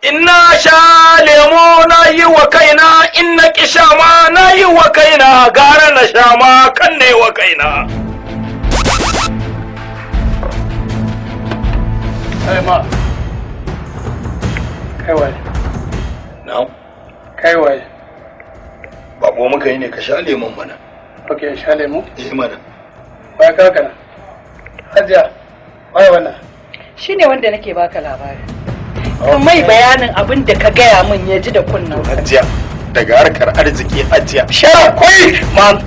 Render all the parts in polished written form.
Inna sha lemo na yi wa kaina, inna ki sha ma na yi wa kaina, gara na sha ma kan ne wa kaina. Kai ma. Kai waye? Na'am. Kai waye? Bako muka yi ne ka sha lemon mana. Ok, sha lemo? Mana. Wai ka kana? Hajiya, waye wannan? Shine wanda nake baka labari. Kan mai bayanin abin da ka gaya min ya ji da kunnan. Hajiya, daga harkar arziki Hajiya. Shara koi, man.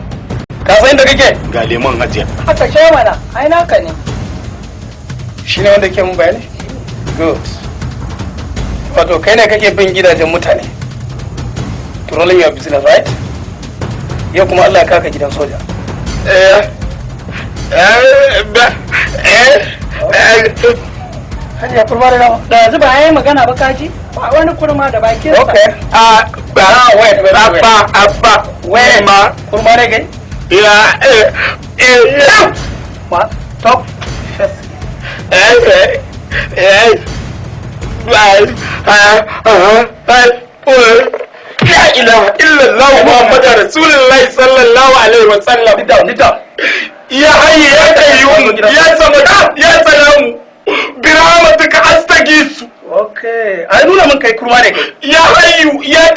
Ka san inda kake? Ga lemon Hajiya. Haka sha mana, ai naka ne. Shine wanda ke mun bayani? Good. Wato kai ne kake bin gidajen mutane. To rolling your business, right? Yau kuma Allah ya kaka gidan soja. Hajiya kurma da nawa? Da yanzu ba yayi magana ba kaji? Ba wani kurma da bakin sa. Okay. Abba, Wait, ma. Kurma ne kai? Ma, talk. La ilaha illallah Muhammadur Rasulullahi sallallahu alaihi wa sallam. Ya hayy ya qayyum ya samad ya salam birahmatika astaghis. Okay. Ai nuna mun kai kurma ne kai. Ya hayyu ya